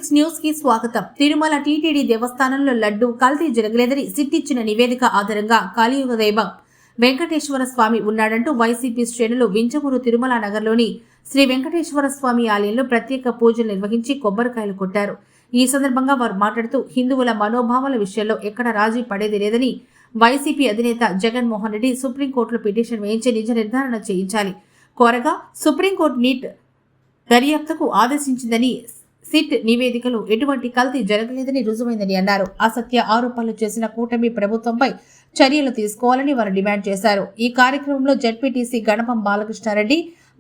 6 news కి స్వాగతం. Tirumala TTD దేవస్థానంలో లడ్డు కల్తీ జరగలేదని సిట్టిచ్చిన నివేదిక ఆధారంగా కలియుగ దైవం వెంకటేశ్వర స్వామి ఉన్నాడంటూ వైసీపీ శ్రేణులు వింజమూరు తిరుమల నగర్లోని శ్రీ వెంకటేశ్వర స్వామి ఆలయంలో ప్రత్యేక పూజలు నిర్వహించి కొబ్బరికాయలు కొట్టారు. ఈ సందర్భంగా వారు మాట్లాడుతూ హిందువుల మనోభావాల విషయంలో ఎక్కడ రాజీ పడేది లేదని వైసీపీ అధినేత జగన్మోహన్ రెడ్డి సుప్రీంకోర్టులో పిటిషన్ వేయించి నిజ నిర్ధారణ చేయించాలి కోరగా సుప్రీంకోర్టు నీట్ దర్యాప్తుకు ఆదేశించిందని సిట్ నివేదికలు ఎటువంటి కల్తీ జరగలేదని రుజువైందని అన్నారు. అసత్య ఆరోపణలు చేసిన కూటమి ప్రభుత్వంపై చర్యలు తీసుకోవాలని వారు డిమాండ్ చేశారు. ఈ కార్యక్రమంలో జెడ్పీటీసీ గణపం బాలకృష్ణారెడ్డి,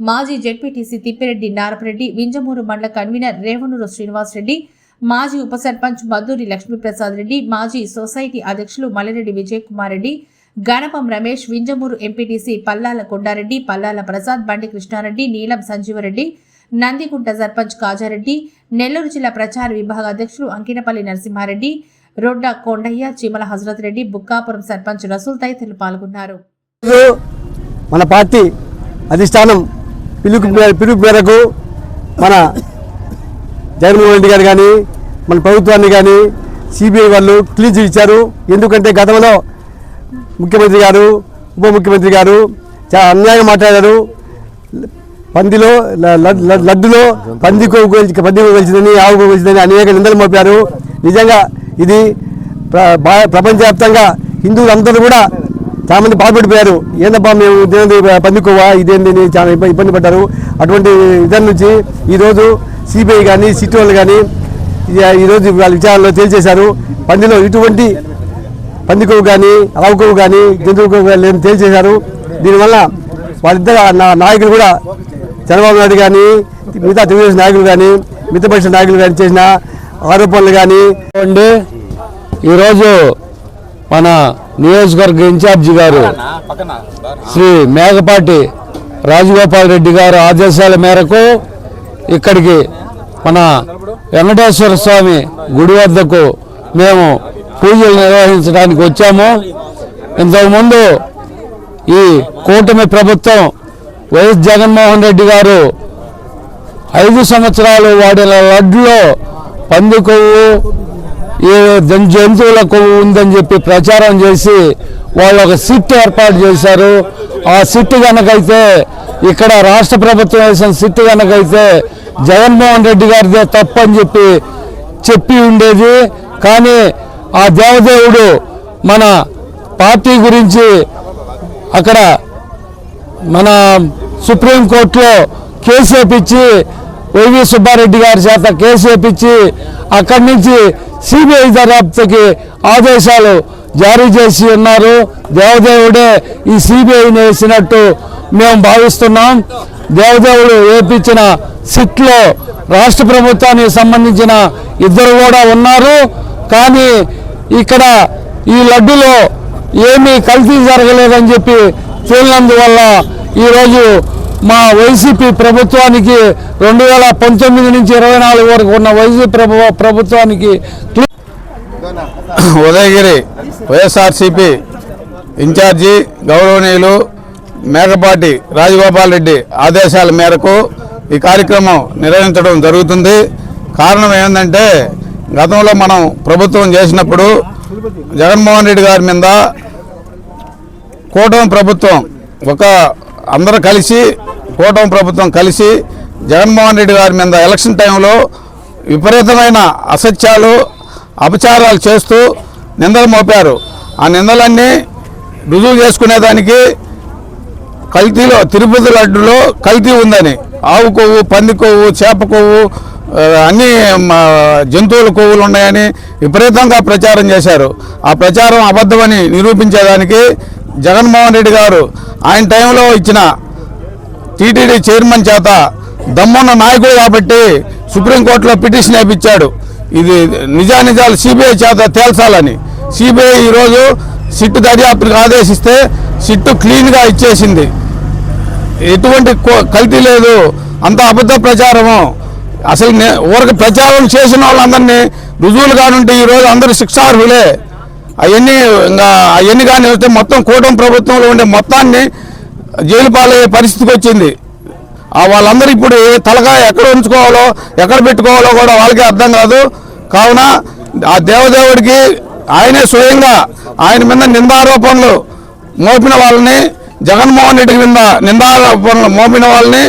మాజీ జెడ్పీటీసీ తిప్పిరెడ్డి నారపరెడ్డి, వింజమూరు మండల కన్వీనర్ రేవనూరు శ్రీనివాస్ రెడ్డి, మాజీ ఉప సర్పంచ్ మద్దూరి లక్ష్మీప్రసాద్ రెడ్డి, మాజీ సొసైటీ అధ్యక్షులు మల్లిరెడ్డి విజయ్ కుమార్ రెడ్డి, గణపం రమేష్, వింజమూరు ఎంపీటీసీ పల్లాల కొండారెడ్డి, పల్లాల ప్రసాద్, బండి కృష్ణారెడ్డి, నీలం సంజీవరెడ్డి, నందిగుంట సర్పంచ్ కాజారెడ్డి, నెల్లూరు జిల్లా ప్రచార విభాగ అధ్యక్షులు అంకినపల్లి నరసింహారెడ్డి, రొడ్డ కొండయ్య, చీమల హజరత్ రెడ్డి, బుక్కాపురం సర్పంచ్ రసూల్ తదితరులు పాల్గొన్నారు. మన పార్టీ అధిష్టానం పిలుపు మేరకు మన జగన్మోహన్ రెడ్డి గారు కానీ మన ప్రభుత్వాన్ని కానీ సిబిఐ వాళ్ళు క్లీన్ చిట్ ఇచ్చారు. ఎందుకంటే గతంలో ముఖ్యమంత్రి గారు, ఉప ముఖ్యమంత్రి గారు చాలా అన్యాయంగా మాట్లాడారు. పందిలో లడ్డులో పంది కొవ్వు కలిసిందని, ఆవు కొవ్వు కలిసిందని అనేక నిందలు మోపారు. నిజంగా ఇది ప్రపంచవ్యాప్తంగా హిందువులందరూ కూడా చాలా మంది బాధపడిపోయారు. ఏందబ్బా మేము ఇదేంది పంది కొవ్వ ఇదేంది చాలా ఇబ్బంది పడ్డారు. అటువంటి ఇద్దరి నుంచి ఈరోజు సిబిఐ కానీ సిట్ వాళ్ళు కానీ ఈరోజు వాళ్ళ విచారణలో తేల్చేశారు. పందిలో ఇటువంటి పంది కొవ్వు కానీ ఆవు కొవ్వు కానీ జంతువు కొవ్వు కానీ తేల్చేశారు. దీనివల్ల వాళ్ళిద్దరు నాయకులు కూడా చంద్రబాబు నాయుడు కానీ మిగతా తెలుగుదేశం నాయకులు కానీ మిత్రపక్ష నాయకులు కానీ చేసిన ఆరోపణలు కానీ ఈరోజు మన నియోజకవర్గ ఇన్ఛార్జి గారు శ్రీ మేకపాటి రాజగోపాల్ రెడ్డి గారు ఆదేశాల మేరకు ఇక్కడికి మన వెంకటేశ్వర స్వామి గుడి వద్దకు మేము పూజలు నిర్వహించడానికి వచ్చాము. ఇంతకుముందు ఈ కూటమి ప్రభుత్వం వైఎస్ జగన్మోహన్ రెడ్డి గారు 5 సంవత్సరాలు వాడిన లడ్డులో పంది కొవ్వు, జంతువుల కొవ్వు ఉందని చెప్పి ప్రచారం చేసి వాళ్ళు ఒక సిట్ ఏర్పాటు చేశారు. ఆ సిట్ కనుకైతే ఇక్కడ రాష్ట్ర ప్రభుత్వం వేసిన సిట్ కనుకైతే జగన్మోహన్ రెడ్డి గారిదే తప్పని చెప్పి ఉండేది. కానీ ఆ దేవదేవుడు మన పార్టీ గురించి అక్కడ మన సుప్రీంకోర్టులో కేసు వేపించి వైవి సుబ్బారెడ్డి గారి చేత కేసు వేపించి అక్కడి నుంచి సిబిఐ దర్యాప్తుకి ఆదేశాలు జారీ చేసి ఉన్నారు. దేవదేవుడే ఈ సిబిఐని వేసినట్టు మేము భావిస్తున్నాం. దేవదేవుడు వేపించిన సిట్లో రాష్ట్ర ప్రభుత్వానికి సంబంధించిన ఇద్దరు కూడా ఉన్నారు. కానీ ఇక్కడ ఈ లడ్డులో ఏమీ కల్తీ జరగలేదని చెప్పి తేలినందువల్ల ఈరోజు మా వైసీపీ ప్రభుత్వానికి 2019 నుంచి 24 వరకు ఉన్న వైసీపీ ప్రభుత్వానికి ఉదయగిరి వైఎస్ఆర్సీపీ ఇన్ఛార్జి గౌరవనీయులు మేకపాటి రాజగోపాల్ రెడ్డి ఆదేశాల మేరకు ఈ కార్యక్రమం నిర్వహించడం జరుగుతుంది. కారణం ఏంటంటే గతంలో మనం ప్రభుత్వం చేసినప్పుడు జగన్మోహన్ రెడ్డి గారి మీద కూటమి ప్రభుత్వం అందరూ కలిసి కూటమి ప్రభుత్వం కలిసి జగన్మోహన్ రెడ్డి గారి మీద ఎలక్షన్ టైంలో విపరీతమైన అసత్యాలు అపచారాలు చేస్తూ నిందలు మోపారు. ఆ నిందలన్నీ రుజువు చేసుకునేదానికి కల్తీలో తిరుపతి లడ్డులో కల్తీ ఉందని ఆవు కొవ్వు, పంది కొవ్వు, చేప కొవ్వు, అన్ని జంతువుల కొవ్వులు ఉన్నాయని విపరీతంగా ప్రచారం చేశారు. ఆ ప్రచారం అబద్ధమని నిరూపించేదానికి జగన్మోహన్ రెడ్డి గారు ఆయన టైంలో ఇచ్చిన టీటీడీ చైర్మన్ చేత దమ్మున్న నాయకుడు కాబట్టి సుప్రీంకోర్టులో పిటిషన్ వేయించాడు. ఇది నిజానిజాలు సిబిఐ చేత తేల్చాలని. సిబిఐ ఈరోజు సిట్ దర్యాప్తుకు ఆదేశిస్తే సిట్టు క్లీన్గా ఇచ్చేసింది. ఎటువంటి కల్తీ లేదు, అంత అబద్ధ ప్రచారము. అసలు ఊరికి ప్రచారం చేసిన వాళ్ళందరినీ రుజువులు కానుంటే ఈరోజు అందరూ శిక్షార్హులే. అవన్నీ కానీ వస్తే మొత్తం కూటమి ప్రభుత్వంలో ఉండే మొత్తాన్ని జైలు పాలయ్యే పరిస్థితికి వచ్చింది. వాళ్ళందరూ ఇప్పుడు తలకాయ ఎక్కడ ఉంచుకోవాలో ఎక్కడ పెట్టుకోవాలో కూడా వాళ్ళకే అర్థం కాదు. కావున ఆ దేవదేవుడికి ఆయనే స్వయంగా ఆయన మీద నిందారోపణలు మోపిన వాళ్ళని, జగన్మోహన్ రెడ్డి మీద నిందారోపణలు మోపిన వాళ్ళని